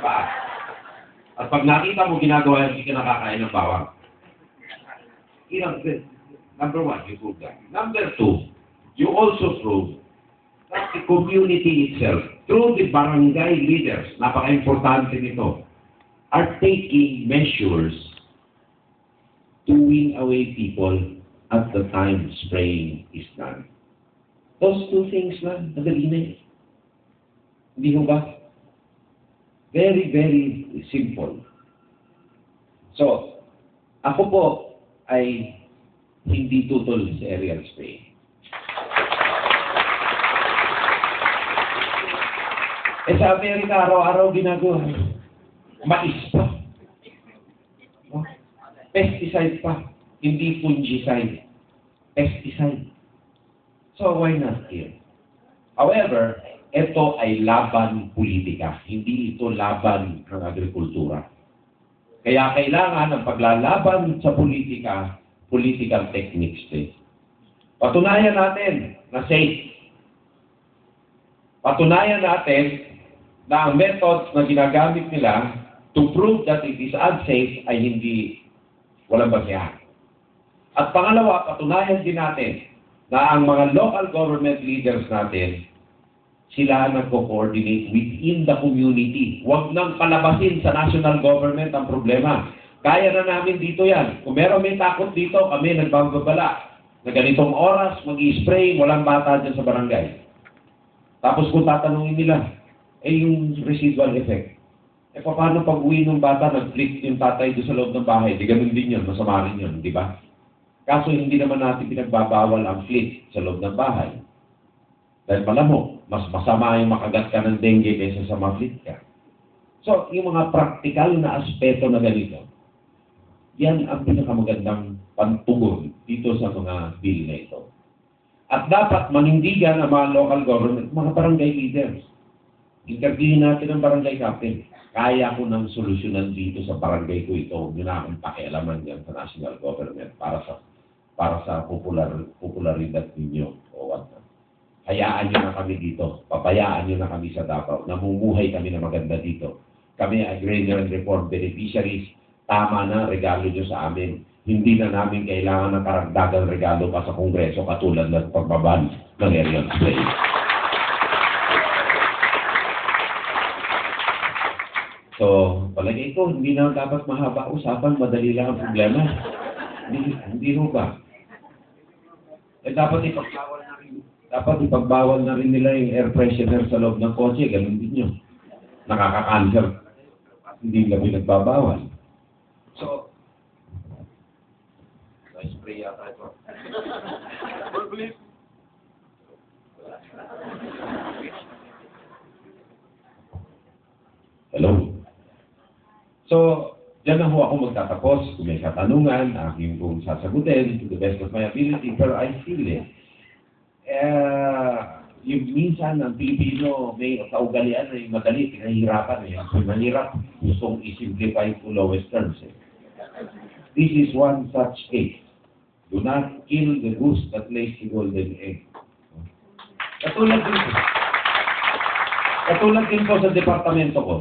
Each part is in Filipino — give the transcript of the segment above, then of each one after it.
Paa. At pag nakita mo ginagawa yan, hindi ka nakakain ng bawang. Number one, you prove that. Number two, you also prove that the community itself, through the barangay leaders, napaka-importante nito, are taking measures to win away people at the time spraying is done. Those two things lang, madali na eh. Hindi mo ba? Very, very simple. So, ako po ay hindi tutol sa aerial spray. Sa Amerika, araw-araw ginagawa. Mais pa. Pesticide pa. Hindi fungicide. Pesticide. So, why not here? However, ito ay laban politika. Hindi ito laban ng agrikultura. Kaya kailangan ng paglalaban sa politika, political techniques din. Patunayan natin na safe. Patunayan natin na ang methods na ginagamit nila to prove that it is unsafe ay hindi walang basihan. At pangalawa, patunayan din natin na ang mga local government leaders natin, sila nagko-coordinate within the community. Huwag nang palabasin sa national government ang problema. Kaya na namin dito yan. Kung meron may takot dito, kami nagbabala na ganitong oras, mag-i-spray, walang bata dyan sa barangay. Tapos kung tatanungin nila, yung residual effect. Paano pag uwi ng bata, nag-flick yung tatay doon sa loob ng bahay? Di ganun din yun, masama rin yun, di ba? Kaso hindi naman natin pinagbabawal ang flick sa loob ng bahay. Dahil malamok, mas masama yung makagat ka ng dengue kaysa sa ma-flick ka. So, yung mga practical na aspeto na ganito, yan ang pinakamagandang pantugon dito sa mga bill na ito. At dapat manindigan ang mga local government, mga barangay leaders. Interviewin natin ang barangay captain. Kaya ko nang solusyonan dito sa barangay ko ito. Huwag nyo na akong pakialaman yan sa national government para sa popularidad ninyo o what. Hayaan nyo na kami dito. Papayaan nyo na kami sa Davao. Namumuhay kami na maganda dito. Kami agrarian reform beneficiaries. Tama na, regalo nyo sa amin. Hindi na namin kailangan ng karagdagang regalo pa sa Kongreso katulad ng pagbaban ng aerial spray. So, palagay ko, hindi na dapat mahaba usapan, madali lang ang problema. Hindi ho ba? Dapat ipagbawal na rin nila yung air freshener sa loob ng kotse, ganun din yun. Nakaka-cancer. Hindi kami nagbabawal. So, spray yata ito. Hello? So, dyan na ho ako magtatapos. Kung may katanungan, aking kong sasagutin to the best of my ability. Pero I feel it. Yung minsan, ang Pilipino may kaugalian na yung madali, pinahirapan eh. Kung mahirap, gustong i-simplify to lowest terms eh. This is one such case. Do not kill the goose that lays the golden egg. Katulad din po sa departamento ko,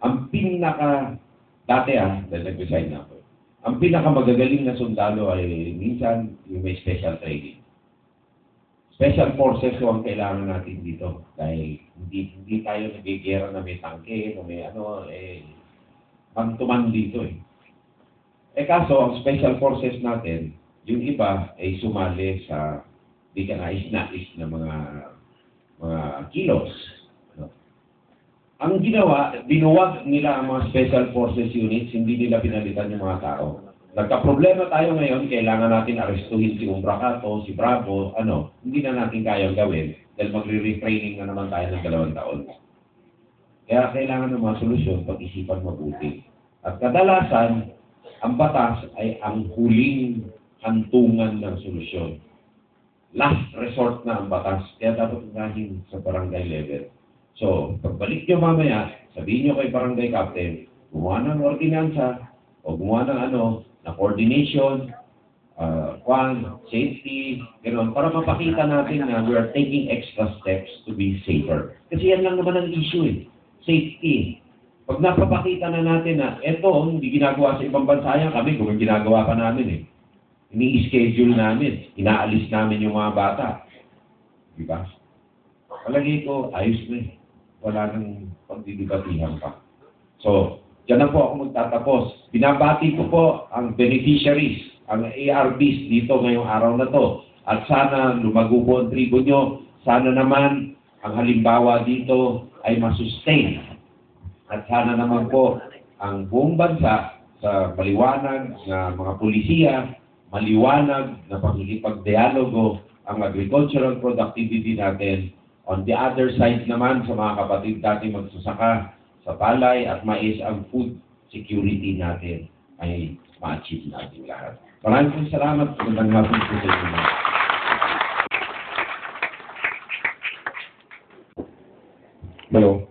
ang dati dahil nag-resign na ako, ang pinakamagagaling na sundalo ay minsan yung may special training. Special forces so ang kailangan natin dito dahil hindi tayo nagigera na may tangke, na may man-to-man dito eh. Kaso, ang special forces natin, yung iba ay sumali sa di ka nais-nais na mga kilos. Ang ginawa, binuwag nila ang mga special forces units, hindi nila pinalitan yung mga tao. Nagka-problema tayo ngayon, kailangan natin arestuhin si Umbracato, si Bravo, hindi na natin kayang gawin dahil magre-retraining na naman tayo ng 2 taon. Kaya kailangan ng mga solusyon, pag-isipan mabuti. At kadalasan, ang batas ay ang huling hantungan ng solusyon. Last resort na ang batas, kaya dapat unahin sa barangay level. So, pagbalik nyo mamaya, sabihin nyo kay barangay captain, gumawa ng ordinansa, o gumawa ng na coordination, safety, gano'n, para mapakita natin na we are taking extra steps to be safer. Kasi yan lang naman ang issue eh, safety. Pag napapakita na natin na eto, hindi ginagawa sa ibang bansa yan, kami kung ginagawa pa namin eh. Ini-schedule namin, inaalis namin yung mga bata. Di ba? Palagi ko, ayos na eh. Wala nang pagdidibatihan pa. So, dyan na po ako magtatapos. Binabati ko po ang beneficiaries, ang ARBs dito ngayong araw na to. At sana lumago po ang tribo nyo. Sana naman ang halimbawa dito ay masustain. At sana naman po ang buong bansa sa maliwanag na mga pulisiya, maliwanag na pagkikipagdialogo ang agricultural productivity natin. On the other side naman sa mga kapatid natin magsasaka sa palay at mais, ang food security natin ay ma-achieve natin lahat. Maraming salamat. Magandang hapon po sa inyo. Hello.